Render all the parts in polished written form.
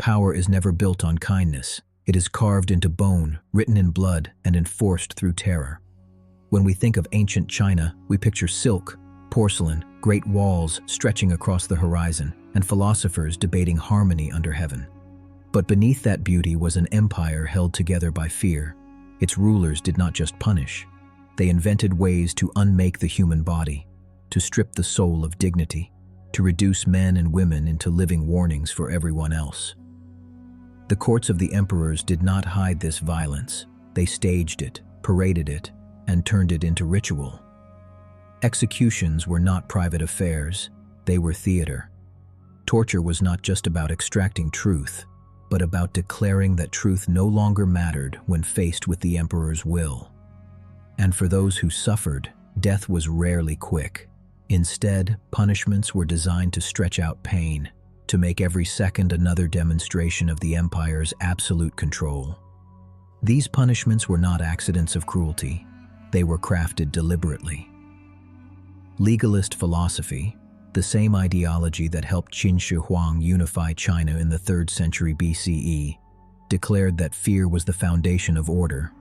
power is never built on kindness. It is carved into bone, written in blood, and enforced through terror. When we think of ancient China, we picture silk, porcelain, great walls stretching across the horizon, and philosophers debating harmony under heaven. But beneath that beauty was an empire held together by fear. Its rulers did not just punish. They invented ways to unmake the human body, to strip the soul of dignity, to reduce men and women into living warnings for everyone else. The courts of the emperors did not hide this violence. They staged it, paraded it, and turned it into ritual. Executions were not private affairs, they were theater. Torture was not just about extracting truth, but about declaring that truth no longer mattered when faced with the emperor's will. And for those who suffered, death was rarely quick. Instead, punishments were designed to stretch out pain, to make every second another demonstration of the empire's absolute control. These punishments were not accidents of cruelty. They were crafted deliberately. Legalist philosophy, the same ideology that helped Qin Shi Huang unify China in the 3rd century BCE, declared that fear was the foundation of order.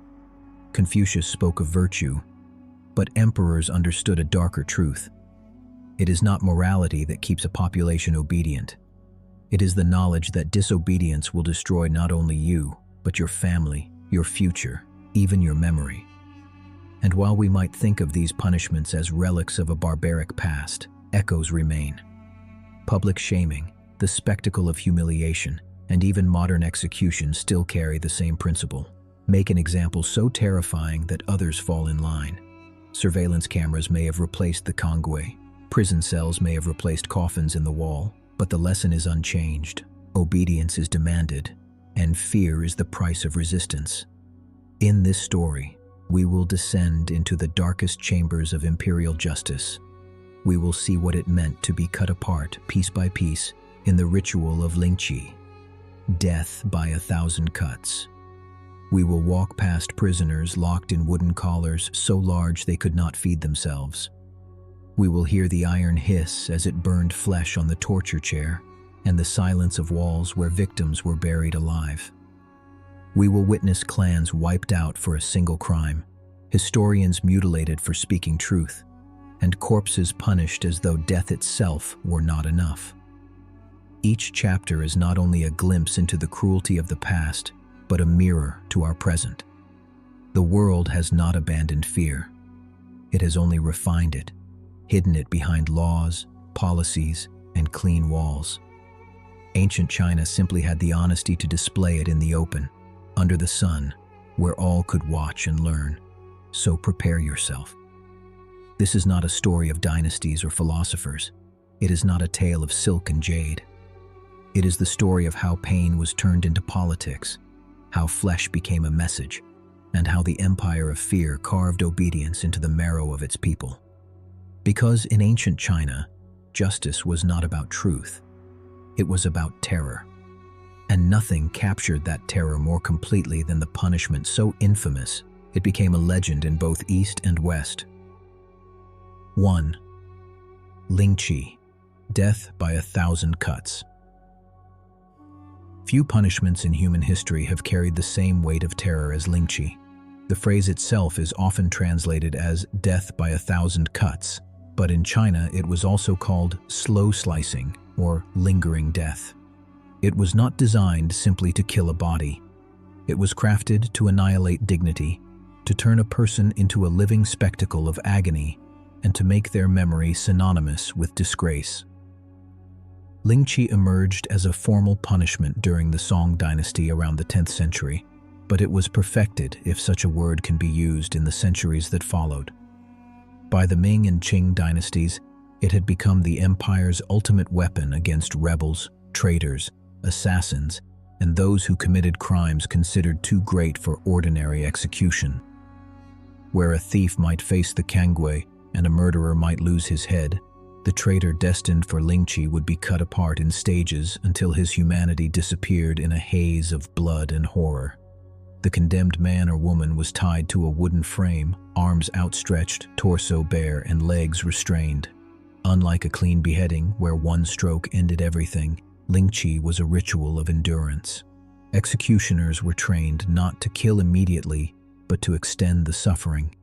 Confucius spoke of virtue, but emperors understood a darker truth. It is not morality that keeps a population obedient. It is the knowledge that disobedience will destroy not only you, but your family, your future, even your memory. And while we might think of these punishments as relics of a barbaric past, echoes remain. Public shaming, the spectacle of humiliation, and even modern executions still carry the same principle. Make an example so terrifying that others fall in line. Surveillance cameras may have replaced the convoy. Prison cells may have replaced coffins in the wall, but the lesson is unchanged. Obedience is demanded, and fear is the price of resistance. In this story, we will descend into the darkest chambers of imperial justice. We will see what it meant to be cut apart, piece by piece, in the ritual of lingchi, death by 1,000 cuts. We will walk past prisoners locked in wooden collars so large they could not feed themselves. We will hear the iron hiss as it burned flesh on the torture chair, and the silence of walls where victims were buried alive. We will witness clans wiped out for a single crime, historians mutilated for speaking truth, and corpses punished as though death itself were not enough. Each chapter is not only a glimpse into the cruelty of the past, but a mirror to our present. The world has not abandoned fear. It has only refined it, hidden it behind laws, policies, and clean walls. Ancient China simply had the honesty to display it in the open, under the sun, where all could watch and learn. So prepare yourself. This is not a story of dynasties or philosophers. It is not a tale of silk and jade. It is the story of how pain was turned into politics, how flesh became a message, and how the empire of fear carved obedience into the marrow of its people. Because in ancient China, justice was not about truth. It was about terror. And nothing captured that terror more completely than the punishment so infamous it became a legend in both East and West. 1. Lingchi, death by 1,000 cuts. Few punishments in human history have carried the same weight of terror as lingchi. The phrase itself is often translated as death by 1,000 cuts, but in China it was also called slow slicing or lingering death. It was not designed simply to kill a body. It was crafted to annihilate dignity, to turn a person into a living spectacle of agony, and to make their memory synonymous with disgrace. Lingchi emerged as a formal punishment during the Song dynasty around the 10th century, but it was perfected, if such a word can be used, in the centuries that followed. By the Ming and Qing dynasties, it had become the empire's ultimate weapon against rebels, traitors, assassins, and those who committed crimes considered too great for ordinary execution. Where a thief might face the cangwei and a murderer might lose his head, the traitor destined for lingchi would be cut apart in stages until his humanity disappeared in a haze of blood and horror. The condemned man or woman was tied to a wooden frame, arms outstretched, torso bare, and legs restrained. Unlike a clean beheading where one stroke ended everything, lingchi was a ritual of endurance. Executioners were trained not to kill immediately, but to extend the suffering.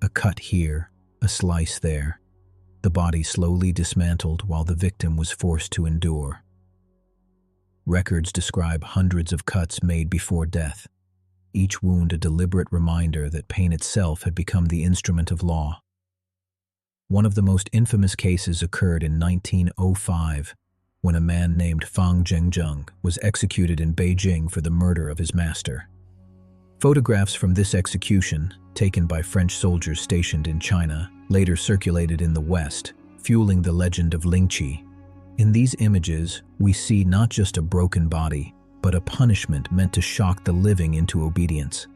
A cut here, a slice there. The body slowly dismantled while the victim was forced to endure. Records describe hundreds of cuts made before death, each wound a deliberate reminder that pain itself had become the instrument of law. One of the most infamous cases occurred in 1905, when a man named Fang Zhengjung was executed in Beijing for the murder of his master. Photographs from this execution, taken by French soldiers stationed in China, later circulated in the West, fueling the legend of lingchi. In these images, we see not just a broken body, but a punishment meant to shock the living into obedience.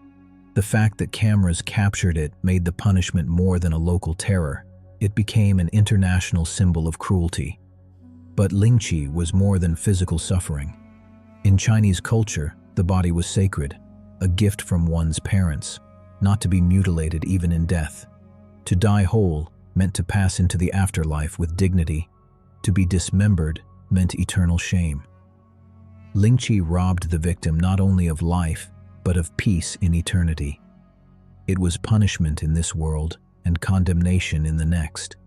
The fact that cameras captured it made the punishment more than a local terror. It became an international symbol of cruelty. But lingchi was more than physical suffering. In Chinese culture, the body was sacred, a gift from one's parents, not to be mutilated even in death. To die whole meant to pass into the afterlife with dignity. To be dismembered meant eternal shame. Lingchi robbed the victim not only of life, but of peace in eternity. It was punishment in this world and condemnation in the next.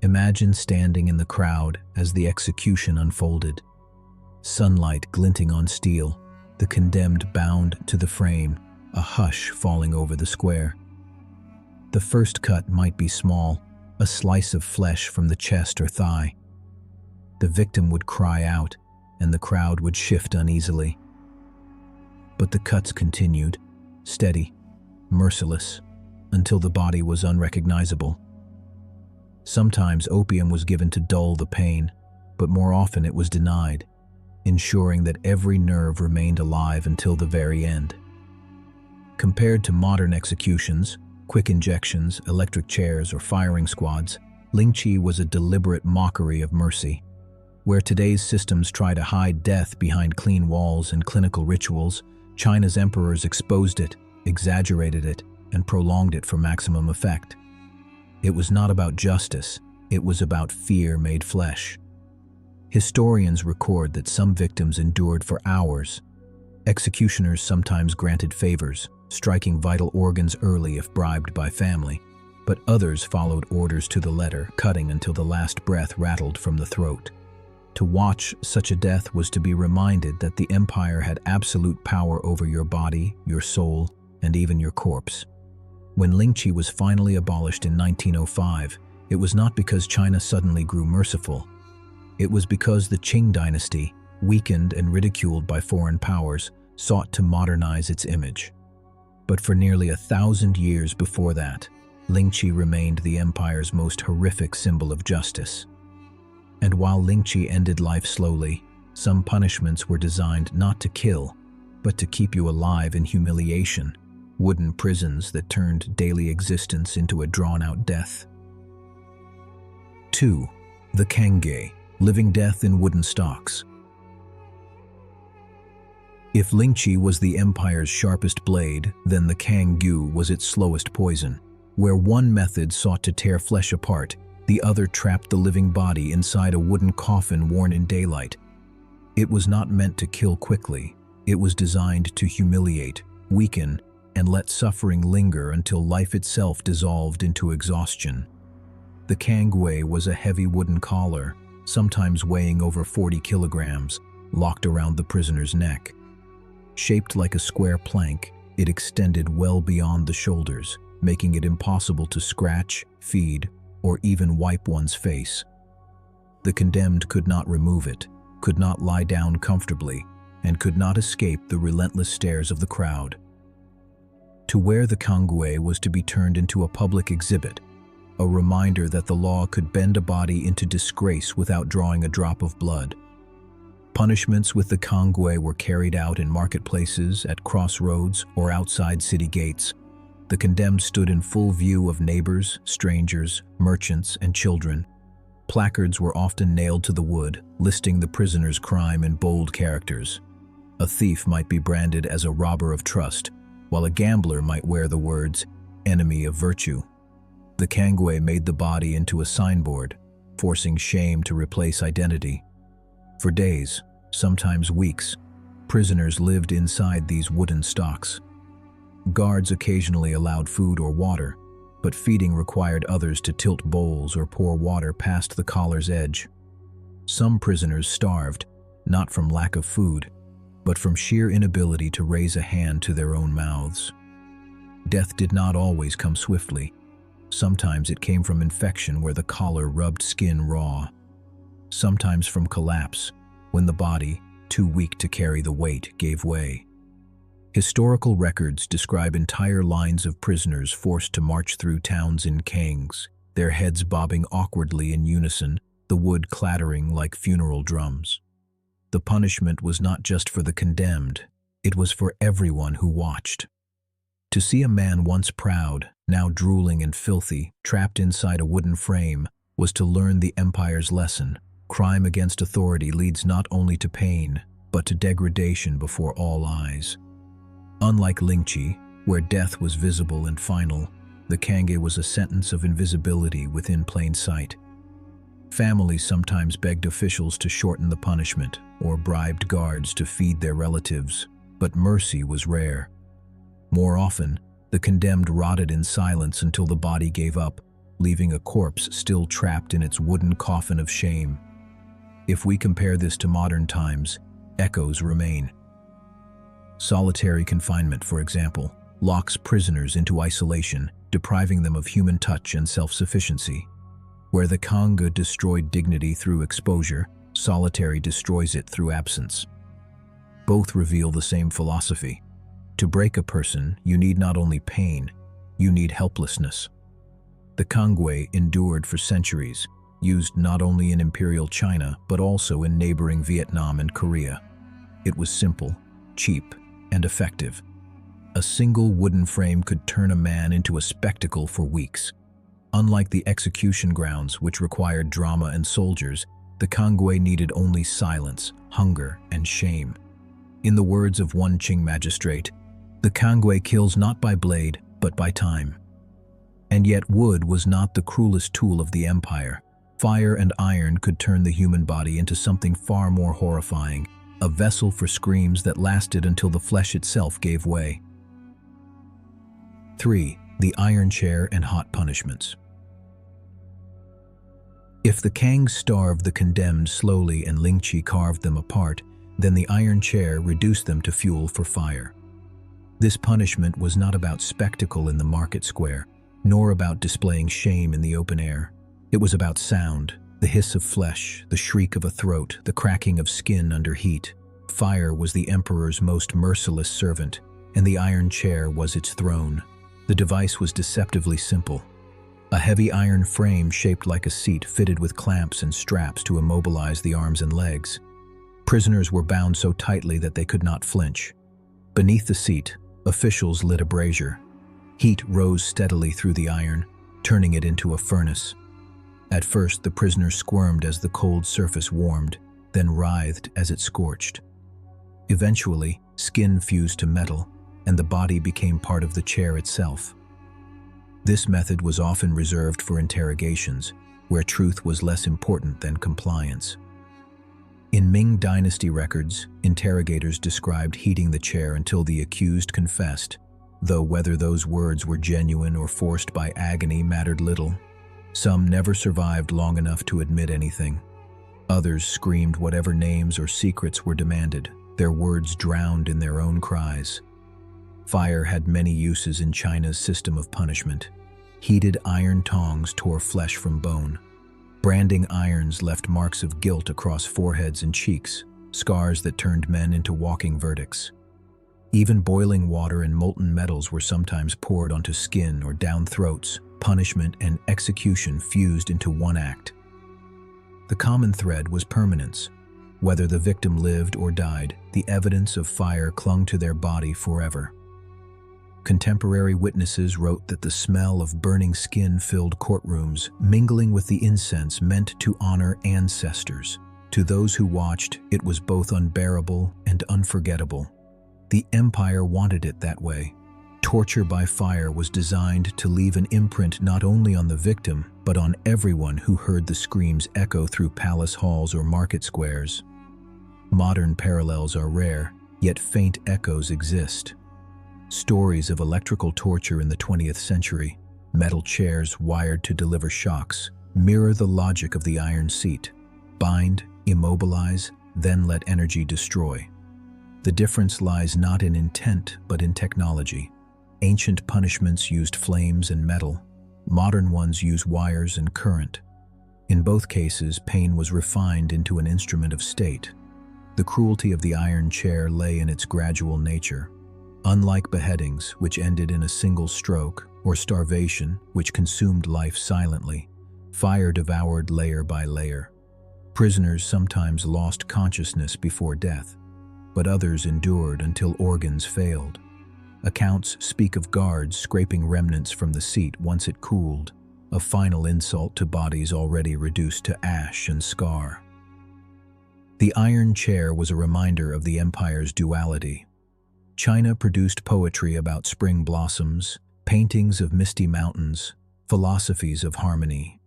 Imagine standing in the crowd as the execution unfolded. Sunlight glinting on steel, the condemned bound to the frame, a hush falling over the square. The first cut might be small, a slice of flesh from the chest or thigh. The victim would cry out, and the crowd would shift uneasily. But the cuts continued, steady, merciless, until the body was unrecognizable. Sometimes opium was given to dull the pain, but more often it was denied, ensuring that every nerve remained alive until the very end. Compared to modern executions, quick injections, electric chairs, or firing squads, lingchi was a deliberate mockery of mercy. Where today's systems try to hide death behind clean walls and clinical rituals, China's emperors exposed it, exaggerated it, and prolonged it for maximum effect. It was not about justice, it was about fear made flesh. Historians record that some victims endured for hours. Executioners sometimes granted favors, striking vital organs early if bribed by family, but others followed orders to the letter, cutting until the last breath rattled from the throat. To watch such a death was to be reminded that the empire had absolute power over your body, your soul, and even your corpse. When lingchi was finally abolished in 1905, it was not because China suddenly grew merciful. It was because the Qing dynasty, weakened and ridiculed by foreign powers, sought to modernize its image. But for nearly 1,000 years before that, lingchi remained the empire's most horrific symbol of justice. And while lingchi ended life slowly, some punishments were designed not to kill, but to keep you alive in humiliation, wooden prisons that turned daily existence into a drawn-out death. 2. The Kangge, living death in wooden stocks. If lingchi was the empire's sharpest blade, then the kanggu was its slowest poison. Where one method sought to tear flesh apart, the other trapped the living body inside a wooden coffin worn in daylight. It was not meant to kill quickly. It was designed to humiliate, weaken, and let suffering linger until life itself dissolved into exhaustion. The kangwe was a heavy wooden collar, sometimes weighing over 40 kilograms, locked around the prisoner's neck. Shaped like a square plank, it extended well beyond the shoulders, making it impossible to scratch, feed, or even wipe one's face. The condemned could not remove it, could not lie down comfortably, and could not escape the relentless stares of the crowd. To wear the kangwe was to be turned into a public exhibit, a reminder that the law could bend a body into disgrace without drawing a drop of blood. Punishments with the kangwe were carried out in marketplaces, at crossroads, or outside city gates. The condemned stood in full view of neighbors, strangers, merchants, and children. Placards were often nailed to the wood, listing the prisoner's crime in bold characters. A thief might be branded as a robber of trust, while a gambler might wear the words, "enemy of virtue." The kangwe made the body into a signboard, forcing shame to replace identity. For days, sometimes weeks. Prisoners lived inside these wooden stocks. Guards occasionally allowed food or water, but feeding required others to tilt bowls or pour water past the collar's edge. Some prisoners starved, not from lack of food, but from sheer inability to raise a hand to their own mouths. Death did not always come swiftly. Sometimes it came from infection where the collar rubbed skin raw. Sometimes from collapse, when the body, too weak to carry the weight, gave way. Historical records describe entire lines of prisoners forced to march through towns in kangs, their heads bobbing awkwardly in unison, the wood clattering like funeral drums. The punishment was not just for the condemned, it was for everyone who watched. To see a man once proud, now drooling and filthy, trapped inside a wooden frame, was to learn the empire's lesson. Crime against authority leads not only to pain, but to degradation before all eyes. Unlike lingchi, where death was visible and final, the kange was a sentence of invisibility within plain sight. Families sometimes begged officials to shorten the punishment, or bribed guards to feed their relatives, but mercy was rare. More often, the condemned rotted in silence until the body gave up, leaving a corpse still trapped in its wooden coffin of shame. If we compare this to modern times, echoes remain. Solitary confinement, for example, locks prisoners into isolation, depriving them of human touch and self-sufficiency. Where the Kanga destroyed dignity through exposure, solitary destroys it through absence. Both reveal the same philosophy. To break a person, you need not only pain, you need helplessness. The Kangwei endured for centuries, used not only in imperial China but also in neighboring Vietnam and Korea. It was simple, cheap, and effective. A single wooden frame could turn a man into a spectacle for weeks. Unlike the execution grounds, which required drama and soldiers, the Kangwei needed only silence, hunger, and shame. In the words of one Qing magistrate, the Kangwei kills not by blade, but by time. And yet wood was not the cruelest tool of the empire. Fire and iron could turn the human body into something far more horrifying, a vessel for screams that lasted until the flesh itself gave way. 3. The iron chair and hot punishments. If the Kangs starved the condemned slowly and lingchi carved them apart, then the iron chair reduced them to fuel for fire. This punishment was not about spectacle in the market square, nor about displaying shame in the open air. It was about sound, the hiss of flesh, the shriek of a throat, the cracking of skin under heat. Fire was the emperor's most merciless servant, and the iron chair was its throne. The device was deceptively simple. A heavy iron frame shaped like a seat fitted with clamps and straps to immobilize the arms and legs. Prisoners were bound so tightly that they could not flinch. Beneath the seat, officials lit a brazier. Heat rose steadily through the iron, turning it into a furnace. At first, the prisoners squirmed as the cold surface warmed, then writhed as it scorched. Eventually, skin fused to metal, and the body became part of the chair itself. This method was often reserved for interrogations, where truth was less important than compliance. In Ming Dynasty records, interrogators described heating the chair until the accused confessed, though whether those words were genuine or forced by agony mattered little. Some never survived long enough to admit anything. Others screamed whatever names or secrets were demanded, their words drowned in their own cries. Fire had many uses in China's system of punishment. Heated iron tongs tore flesh from bone. Branding irons left marks of guilt across foreheads and cheeks, scars that turned men into walking verdicts. Even boiling water and molten metals were sometimes poured onto skin or down throats. Punishment and execution fused into one act. The common thread was permanence. Whether the victim lived or died, the evidence of fire clung to their body forever. Contemporary witnesses wrote that the smell of burning skin filled courtrooms, mingling with the incense meant to honor ancestors. To those who watched, it was both unbearable and unforgettable. The empire wanted it that way. Torture by fire was designed to leave an imprint not only on the victim, but on everyone who heard the screams echo through palace halls or market squares. Modern parallels are rare, yet faint echoes exist. Stories of electrical torture in the 20th century, metal chairs wired to deliver shocks, mirror the logic of the iron seat. Bind, immobilize, then let energy destroy. The difference lies not in intent, but in technology. Ancient punishments used flames and metal. Modern ones use wires and current. In both cases, pain was refined into an instrument of state. The cruelty of the iron chair lay in its gradual nature. Unlike beheadings, which ended in a single stroke, or starvation, which consumed life silently, fire devoured layer by layer. Prisoners sometimes lost consciousness before death, but others endured until organs failed. Accounts speak of guards scraping remnants from the seat once it cooled, a final insult to bodies already reduced to ash and scar. The iron chair was a reminder of the empire's duality. China produced poetry about spring blossoms, paintings of misty mountains, philosophies of harmony.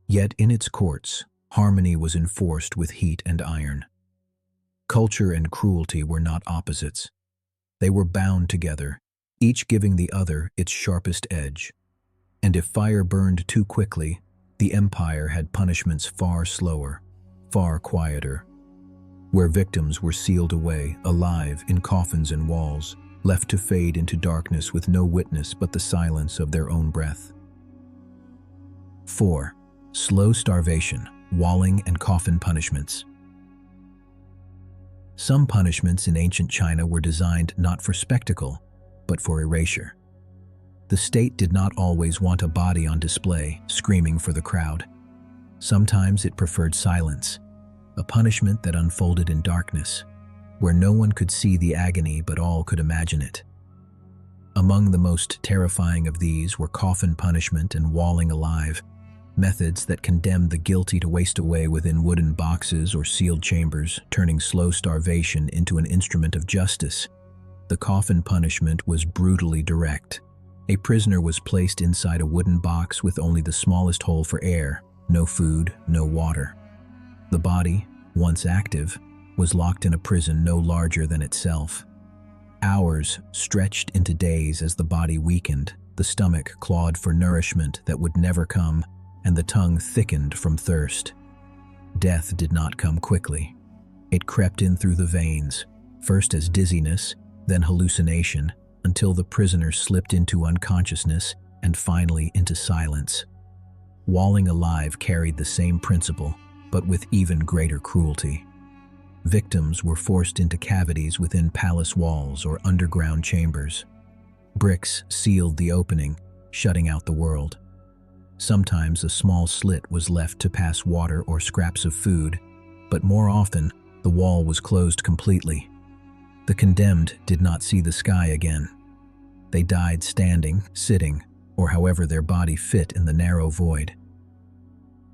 Yet in its courts, harmony was enforced with heat and iron. Culture and cruelty were not opposites. They were bound together, each giving the other its sharpest edge. And if fire burned too quickly, the empire had punishments far slower, far quieter, where victims were sealed away, alive, in coffins and walls, left to fade into darkness with no witness but the silence of their own breath. 4. Slow starvation, walling and coffin punishments. Some punishments in ancient China were designed not for spectacle, but for erasure. The state did not always want a body on display, screaming for the crowd. Sometimes it preferred silence, a punishment that unfolded in darkness, where no one could see the agony but all could imagine it. Among the most terrifying of these were coffin punishment and walling alive, methods that condemned the guilty to waste away within wooden boxes or sealed chambers, turning slow starvation into an instrument of justice. The coffin punishment was brutally direct. A prisoner was placed inside a wooden box with only the smallest hole for air, no food, no water. The body, once active, was locked in a prison no larger than itself. Hours stretched into days as the body weakened, the stomach clawed for nourishment that would never come, and the tongue thickened from thirst. Death did not come quickly. It crept in through the veins, first as dizziness, then hallucination, until the prisoner slipped into unconsciousness and finally into silence. Walling alive carried the same principle, but with even greater cruelty. Victims were forced into cavities within palace walls or underground chambers. Bricks sealed the opening, shutting out the world. Sometimes a small slit was left to pass water or scraps of food, but more often, the wall was closed completely. The condemned did not see the sky again. They died standing, sitting, or however their body fit in the narrow void.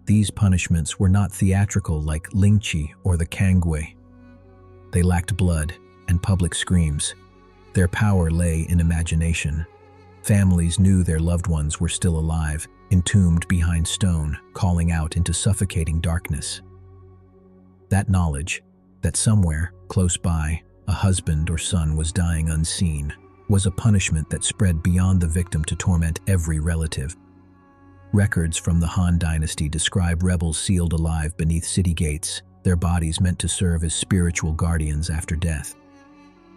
These punishments were not theatrical like lingchi or the kangwei. They lacked blood and public screams. Their power lay in imagination. Families knew their loved ones were still alive, entombed behind stone, calling out into suffocating darkness. That knowledge, that somewhere, close by, a husband or son was dying unseen, was a punishment that spread beyond the victim to torment every relative. Records from the Han Dynasty describe rebels sealed alive beneath city gates, their bodies meant to serve as spiritual guardians after death.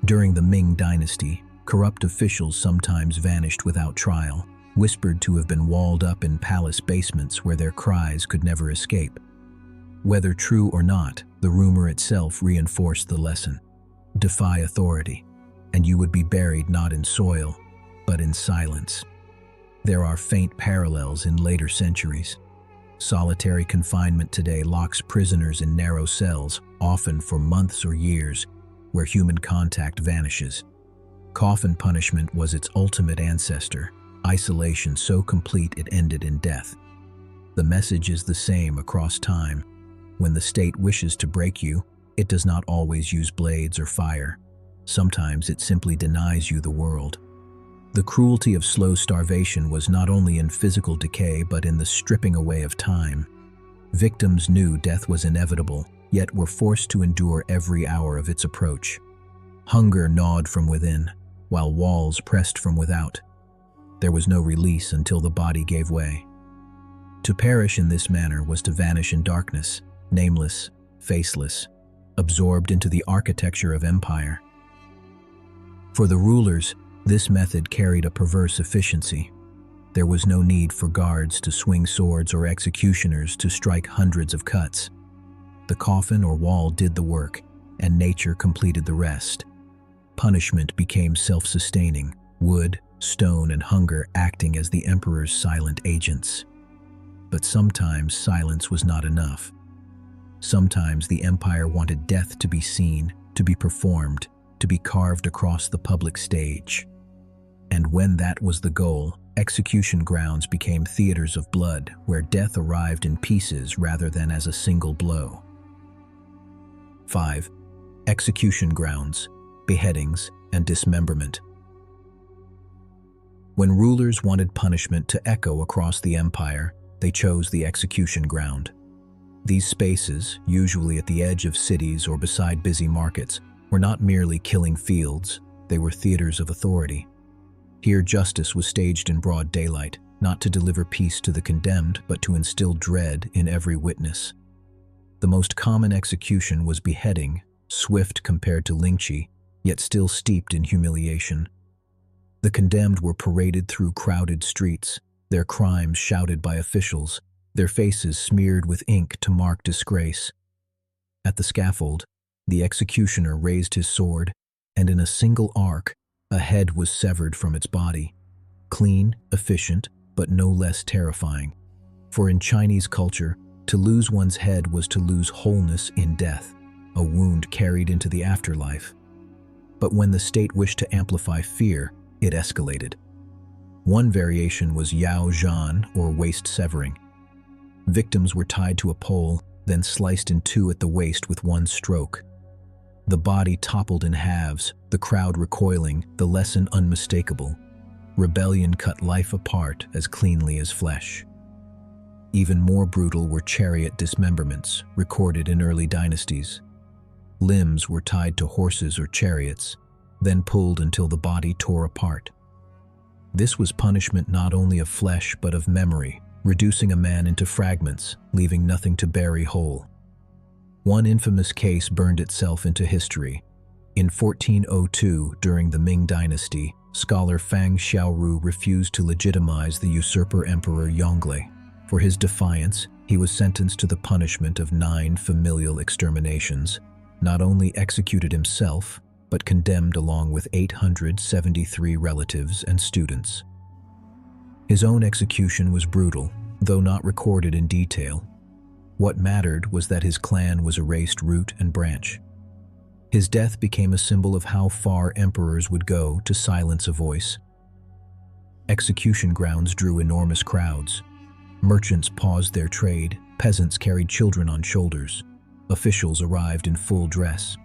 During the Ming Dynasty, corrupt officials sometimes vanished without trial, whispered to have been walled up in palace basements where their cries could never escape. Whether true or not, the rumor itself reinforced the lesson. Defy authority, and you would be buried not in soil, but in silence. There are faint parallels in later centuries. Solitary confinement today locks prisoners in narrow cells, often for months or years, where human contact vanishes. Coffin punishment was its ultimate ancestor, isolation so complete it ended in death. The message is the same across time. When the state wishes to break you, it does not always use blades or fire. Sometimes it simply denies you the world. The cruelty of slow starvation was not only in physical decay but in the stripping away of time. Victims knew death was inevitable, yet were forced to endure every hour of its approach. Hunger gnawed from within, while walls pressed from without. There was no release until the body gave way. To perish in this manner was to vanish in darkness, nameless, faceless, absorbed into the architecture of empire. For the rulers, this method carried a perverse efficiency. There was no need for guards to swing swords or executioners to strike hundreds of cuts. The coffin or wall did the work, and nature completed the rest. Punishment became self-sustaining, wood, stone, and hunger acting as the emperor's silent agents. But sometimes silence was not enough. Sometimes the empire wanted death to be seen, to be performed, to be carved across the public stage. And when that was the goal, execution grounds became theaters of blood where death arrived in pieces rather than as a single blow. 5. Execution grounds, beheadings, and dismemberment. When rulers wanted punishment to echo across the empire, they chose the execution ground. These spaces, usually at the edge of cities or beside busy markets, were not merely killing fields, they were theaters of authority. Here justice was staged in broad daylight, not to deliver peace to the condemned, but to instill dread in every witness. The most common execution was beheading, swift compared to lingchi, yet still steeped in humiliation. The condemned were paraded through crowded streets, their crimes shouted by officials, their faces smeared with ink to mark disgrace. At the scaffold, the executioner raised his sword, and in a single arc, a head was severed from its body. Clean, efficient, but no less terrifying. For in Chinese culture, to lose one's head was to lose wholeness in death, a wound carried into the afterlife. But when the state wished to amplify fear, it escalated. One variation was Yao Zhan, or waist severing. Victims were tied to a pole, then sliced in two at the waist with one stroke. The body toppled in halves, the crowd recoiling, the lesson unmistakable. Rebellion cut life apart as cleanly as flesh. Even more brutal were chariot dismemberments, recorded in early dynasties. Limbs were tied to horses or chariots, then pulled until the body tore apart. This was punishment not only of flesh but of memory, reducing a man into fragments, leaving nothing to bury whole. One infamous case burned itself into history. In 1402, during the Ming dynasty, scholar Fang Xiaoru refused to legitimize the usurper emperor Yongle. For his defiance, he was sentenced to the punishment of 9 familial exterminations, not only executed himself, but condemned along with 873 relatives and students. His own execution was brutal, though not recorded in detail. What mattered was that his clan was erased root and branch. His death became a symbol of how far emperors would go to silence a voice. Execution grounds drew enormous crowds. Merchants paused their trade, peasants carried children on shoulders, officials arrived in full dress.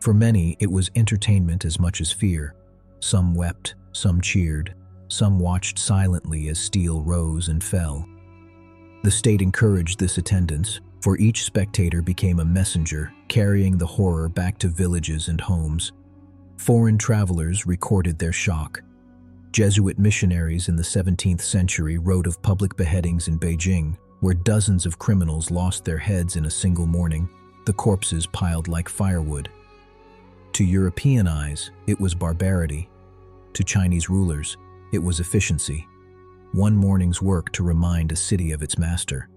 For many, it was entertainment as much as fear. Some wept, some cheered, some watched silently as steel rose and fell. The state encouraged this attendance, for each spectator became a messenger, carrying the horror back to villages and homes. Foreign travelers recorded their shock. Jesuit missionaries in the 17th century wrote of public beheadings in Beijing, where dozens of criminals lost their heads in a single morning, the corpses piled like firewood. To European eyes, it was barbarity. To Chinese rulers, it was efficiency. One morning's work to remind a city of its master.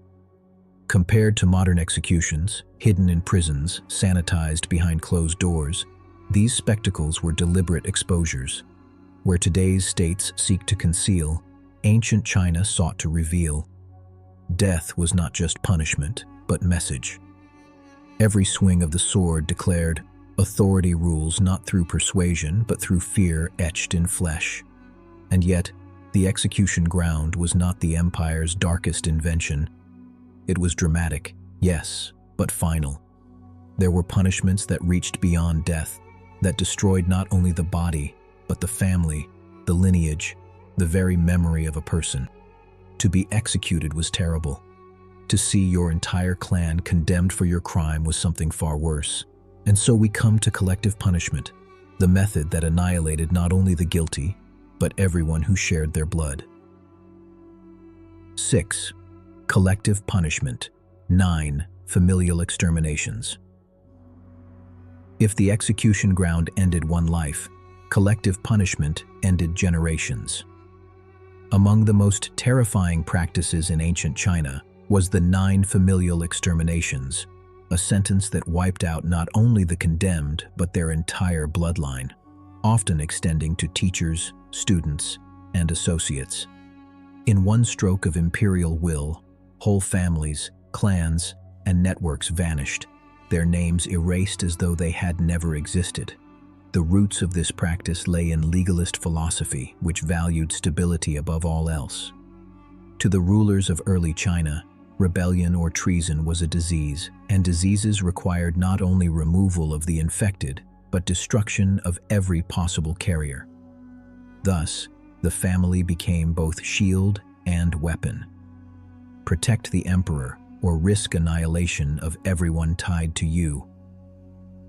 Compared to modern executions, hidden in prisons, sanitized behind closed doors, these spectacles were deliberate exposures. Where today's states seek to conceal, ancient China sought to reveal. Death was not just punishment, but message. Every swing of the sword declared, authority rules not through persuasion, but through fear etched in flesh. And yet, the execution ground was not the empire's darkest invention. It was dramatic, yes, but final. There were punishments that reached beyond death, that destroyed not only the body, but the family, the lineage, the very memory of a person. To be executed was terrible. To see your entire clan condemned for your crime was something far worse. And so we come to collective punishment, the method that annihilated not only the guilty, but everyone who shared their blood. 6. Collective punishment. 9. Familial exterminations. If the execution ground ended one life, collective punishment ended generations. Among the most terrifying practices in ancient China was the 9 familial exterminations, a sentence that wiped out not only the condemned but their entire bloodline, often extending to teachers, students, and associates. In one stroke of imperial will, whole families, clans, and networks vanished, their names erased as though they had never existed. The roots of this practice lay in legalist philosophy, which valued stability above all else. To the rulers of early China, rebellion or treason was a disease, and diseases required not only removal of the infected, but destruction of every possible carrier. Thus, the family became both shield and weapon. Protect the emperor, or risk annihilation of everyone tied to you.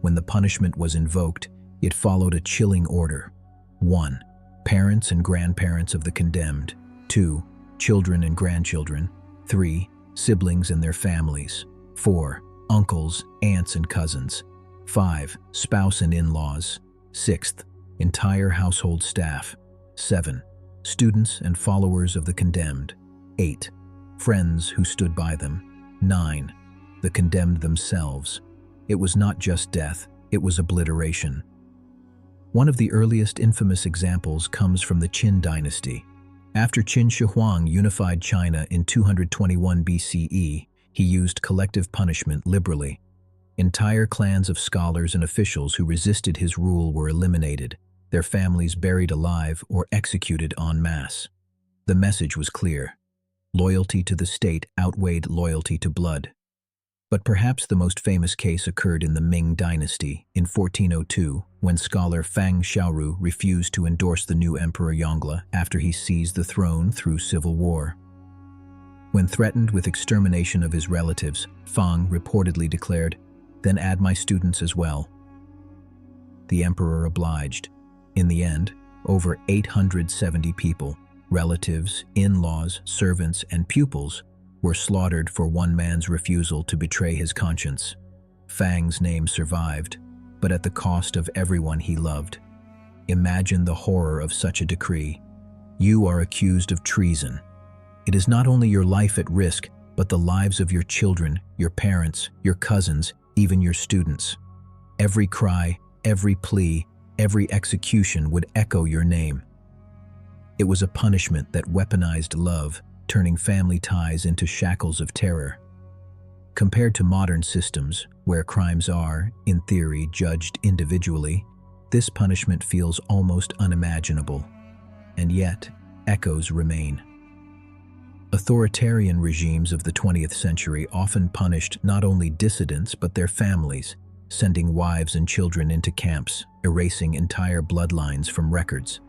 When the punishment was invoked, it followed a chilling order. 1. Parents and grandparents of the condemned. 2. Children and grandchildren. 3. Siblings and their families. 4. Uncles, aunts, and cousins. 5. Spouse and in-laws. 6. Entire household staff. 7. Students and followers of the condemned. 8. Friends who stood by them. 9. The condemned themselves. It was not just death, it was obliteration. One of the earliest infamous examples comes from the Qin dynasty. After Qin Shi Huang unified China in 221 BCE, he used collective punishment liberally. Entire clans of scholars and officials who resisted his rule were eliminated, their families buried alive or executed en masse. The message was clear. Loyalty to the state outweighed loyalty to blood. But perhaps the most famous case occurred in the Ming dynasty in 1402, when scholar Fang Xiaoru refused to endorse the new Emperor Yongle after he seized the throne through civil war. When threatened with extermination of his relatives, Fang reportedly declared, "Then add my students as well." The emperor obliged. In the end, over 870 people, relatives, in-laws, servants, and pupils, were slaughtered for one man's refusal to betray his conscience. Fang's name survived, but at the cost of everyone he loved. Imagine the horror of such a decree. You are accused of treason. It is not only your life at risk, but the lives of your children, your parents, your cousins, even your students. Every cry, every plea, every execution would echo your name. It was a punishment that weaponized love, turning family ties into shackles of terror. Compared to modern systems, where crimes are, in theory, judged individually, this punishment feels almost unimaginable. And yet, echoes remain. Authoritarian regimes of the 20th century often punished not only dissidents but their families, sending wives and children into camps, erasing entire bloodlines from records.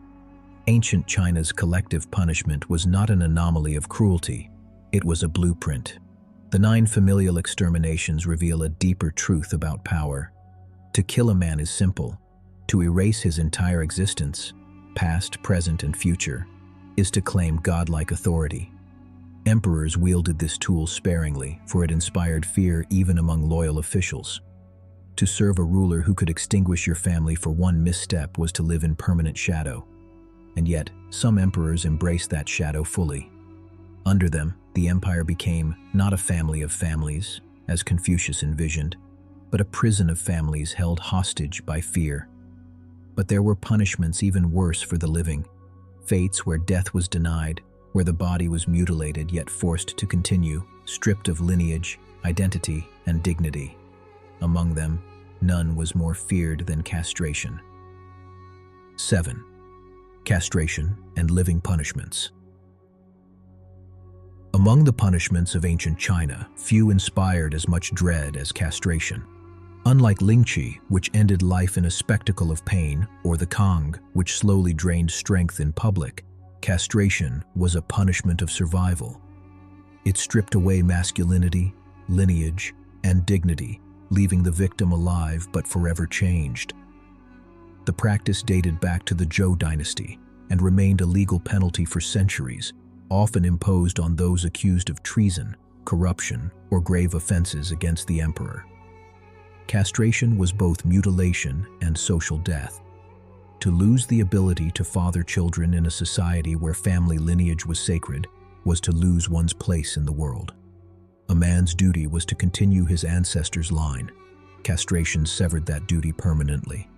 Ancient China's collective punishment was not an anomaly of cruelty, it was a blueprint. The 9 familial exterminations reveal a deeper truth about power. To kill a man is simple. To erase his entire existence, past, present, and future, is to claim godlike authority. Emperors wielded this tool sparingly, for it inspired fear even among loyal officials. To serve a ruler who could extinguish your family for one misstep was to live in permanent shadow. And yet, some emperors embraced that shadow fully. Under them, the empire became not a family of families, as Confucius envisioned, but a prison of families held hostage by fear. But there were punishments even worse for the living, fates where death was denied, where the body was mutilated yet forced to continue, stripped of lineage, identity, and dignity. Among them, none was more feared than castration. 7. Castration and living punishments. Among the punishments of ancient China, few inspired as much dread as castration. Unlike lingchi, which ended life in a spectacle of pain, or the kang, which slowly drained strength in public, castration was a punishment of survival. It stripped away masculinity, lineage, and dignity, leaving the victim alive but forever changed. The practice dated back to the Zhou dynasty and remained a legal penalty for centuries, often imposed on those accused of treason, corruption, or grave offenses against the emperor. Castration was both mutilation and social death. To lose the ability to father children in a society where family lineage was sacred was to lose one's place in the world. A man's duty was to continue his ancestors' line. Castration severed that duty permanently.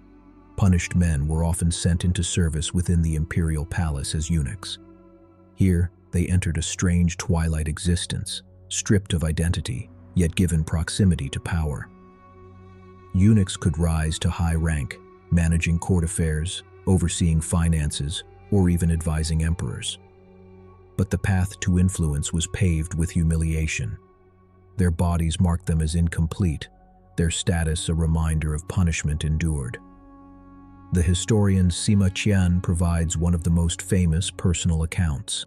Punished men were often sent into service within the imperial palace as eunuchs. Here, they entered a strange twilight existence, stripped of identity, yet given proximity to power. Eunuchs could rise to high rank, managing court affairs, overseeing finances, or even advising emperors. But the path to influence was paved with humiliation. Their bodies marked them as incomplete, their status a reminder of punishment endured. The historian Sima Qian provides one of the most famous personal accounts.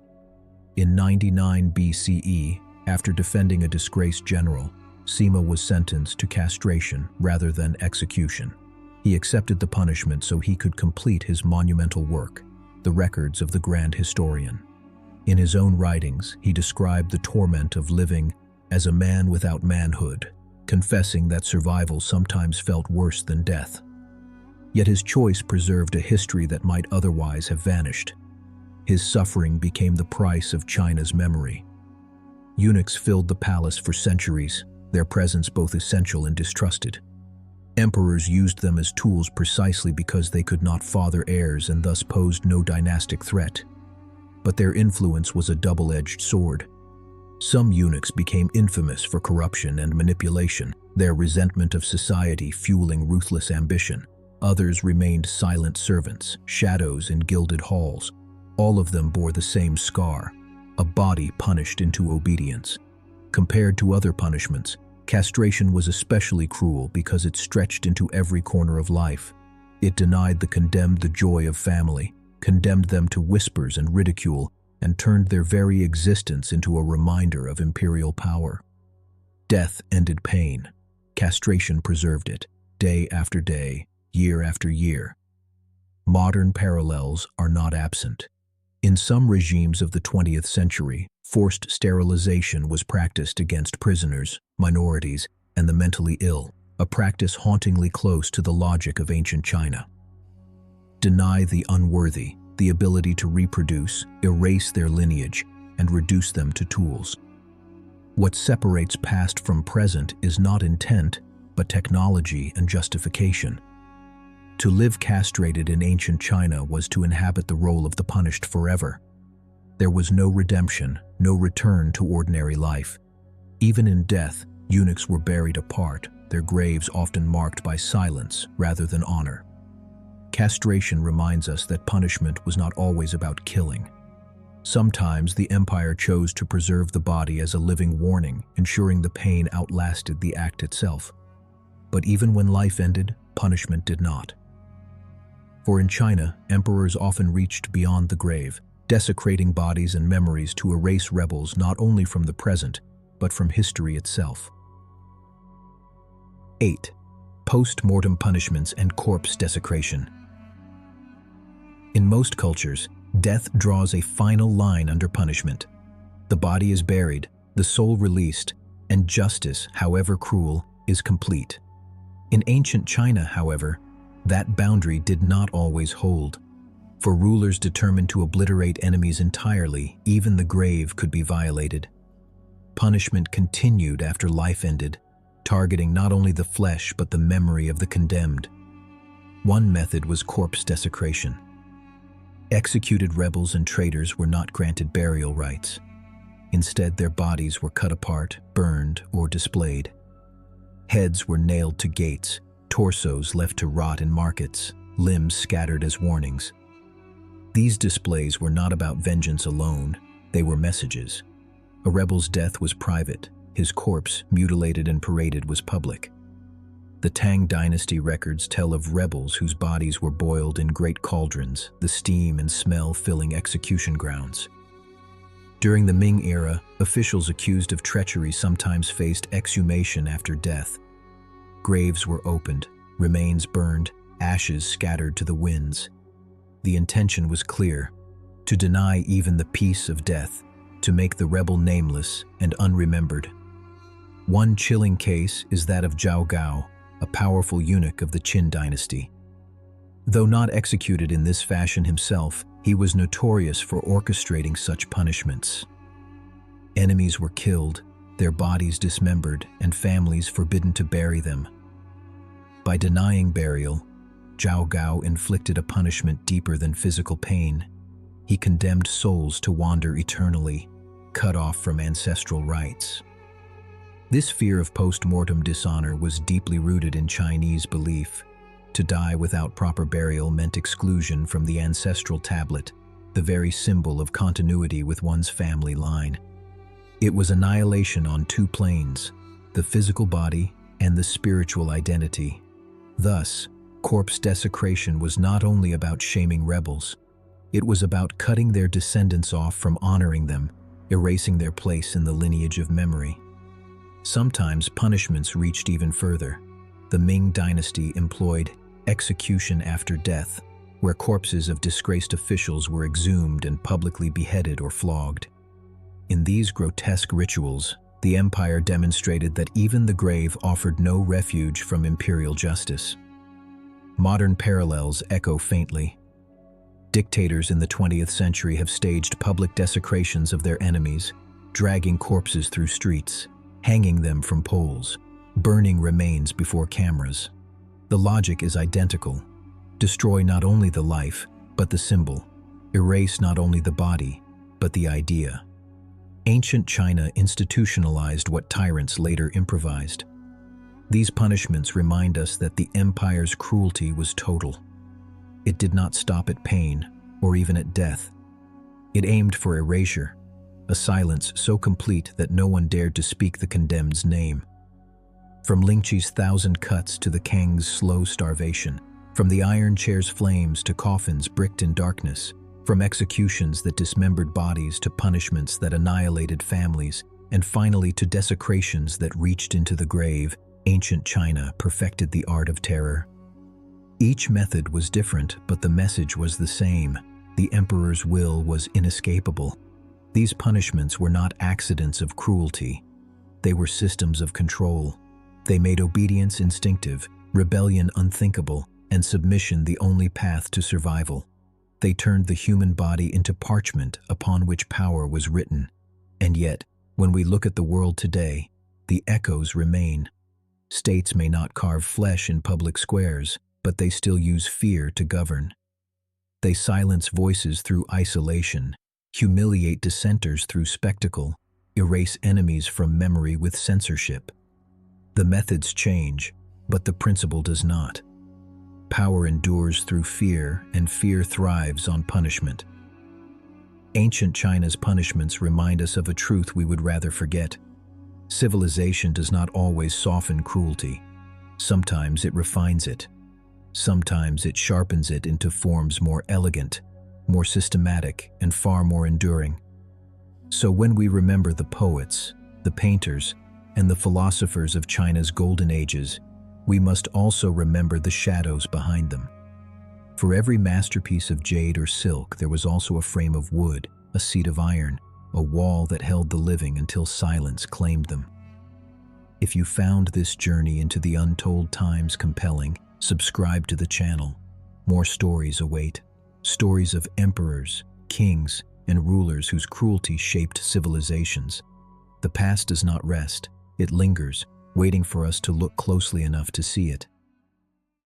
In 99 BCE, after defending a disgraced general, Sima was sentenced to castration rather than execution. He accepted the punishment so he could complete his monumental work, the records of the grand historian. In his own writings, he described the torment of living as a man without manhood, confessing that survival sometimes felt worse than death. Yet his choice preserved a history that might otherwise have vanished. His suffering became the price of China's memory. Eunuchs filled the palace for centuries, their presence both essential and distrusted. Emperors used them as tools precisely because they could not father heirs and thus posed no dynastic threat. But their influence was a double-edged sword. Some eunuchs became infamous for corruption and manipulation, their resentment of society fueling ruthless ambition. Others remained silent servants, shadows in gilded halls. All of them bore the same scar, a body punished into obedience. Compared to other punishments, castration was especially cruel because it stretched into every corner of life. It denied the condemned the joy of family, condemned them to whispers and ridicule, and turned their very existence into a reminder of imperial power. Death ended pain. Castration preserved it, day after day, year after year. Modern parallels are not absent. In some regimes of the 20th century, forced sterilization was practiced against prisoners, minorities, and the mentally ill, a practice hauntingly close to the logic of ancient China. Deny the unworthy the ability to reproduce, erase their lineage, and reduce them to tools. What separates past from present is not intent, but technology and justification. To live castrated in ancient China was to inhabit the role of the punished forever. There was no redemption, no return to ordinary life. Even in death, eunuchs were buried apart, their graves often marked by silence rather than honor. Castration reminds us that punishment was not always about killing. Sometimes the empire chose to preserve the body as a living warning, ensuring the pain outlasted the act itself. But even when life ended, punishment did not. For in China, emperors often reached beyond the grave, desecrating bodies and memories to erase rebels not only from the present, but from history itself. 8. Post-mortem punishments and corpse desecration. In most cultures, death draws a final line under punishment. The body is buried, the soul released, and justice, however cruel, is complete. In ancient China, however, that boundary did not always hold. For rulers determined to obliterate enemies entirely, even the grave could be violated. Punishment continued after life ended, targeting not only the flesh but the memory of the condemned. One method was corpse desecration. Executed rebels and traitors were not granted burial rights. Instead, their bodies were cut apart, burned, or displayed. Heads were nailed to gates, torsos left to rot in markets, limbs scattered as warnings. These displays were not about vengeance alone, they were messages. A rebel's death was private, his corpse, mutilated and paraded, was public. The Tang dynasty records tell of rebels whose bodies were boiled in great cauldrons, the steam and smell filling execution grounds. During the Ming era, officials accused of treachery sometimes faced exhumation after death. Graves were opened, remains burned, ashes scattered to the winds. The intention was clear: to deny even the peace of death, to make the rebel nameless and unremembered. One chilling case is that of Zhao Gao, a powerful eunuch of the Qin dynasty. Though not executed in this fashion himself, he was notorious for orchestrating such punishments. Enemies were killed, their bodies dismembered, and families forbidden to bury them. By denying burial, Zhao Gao inflicted a punishment deeper than physical pain. He condemned souls to wander eternally, cut off from ancestral rites. This fear of post-mortem dishonor was deeply rooted in Chinese belief. To die without proper burial meant exclusion from the ancestral tablet, the very symbol of continuity with one's family line. It was annihilation on two planes, the physical body and the spiritual identity. Thus, corpse desecration was not only about shaming rebels, it was about cutting their descendants off from honoring them, erasing their place in the lineage of memory. Sometimes punishments reached even further. The Ming dynasty employed execution after death, where corpses of disgraced officials were exhumed and publicly beheaded or flogged. In these grotesque rituals, the empire demonstrated that even the grave offered no refuge from imperial justice. Modern parallels echo faintly. Dictators in the 20th century have staged public desecrations of their enemies, dragging corpses through streets, hanging them from poles, burning remains before cameras. The logic is identical. Destroy not only the life, but the symbol. Erase not only the body, but the idea. Ancient China institutionalized what tyrants later improvised. These punishments remind us that the empire's cruelty was total. It did not stop at pain, or even at death. It aimed for erasure, a silence so complete that no one dared to speak the condemned's name. From lingchi's 1,000 cuts to the Kang's slow starvation, from the iron chair's flames to coffins bricked in darkness, from executions that dismembered bodies to punishments that annihilated families, and finally to desecrations that reached into the grave, ancient China perfected the art of terror. Each method was different, but the message was the same. The emperor's will was inescapable. These punishments were not accidents of cruelty. They were systems of control. They made obedience instinctive, rebellion unthinkable, and submission the only path to survival. They turned the human body into parchment upon which power was written. And yet, when we look at the world today, the echoes remain. States may not carve flesh in public squares, but they still use fear to govern. They silence voices through isolation, humiliate dissenters through spectacle, erase enemies from memory with censorship. The methods change, but the principle does not. Power endures through fear, and fear thrives on punishment. Ancient China's punishments remind us of a truth we would rather forget. Civilization does not always soften cruelty. Sometimes it refines it. Sometimes it sharpens it into forms more elegant, more systematic, and far more enduring. So when we remember the poets, the painters, and the philosophers of China's golden ages, we must also remember the shadows behind them. For every masterpiece of jade or silk, there was also a frame of wood, a seat of iron, a wall that held the living until silence claimed them. If you found this journey into the untold times compelling, subscribe to the channel. More stories await. Stories of emperors, kings, and rulers whose cruelty shaped civilizations. The past does not rest. It lingers, waiting for us to look closely enough to see it.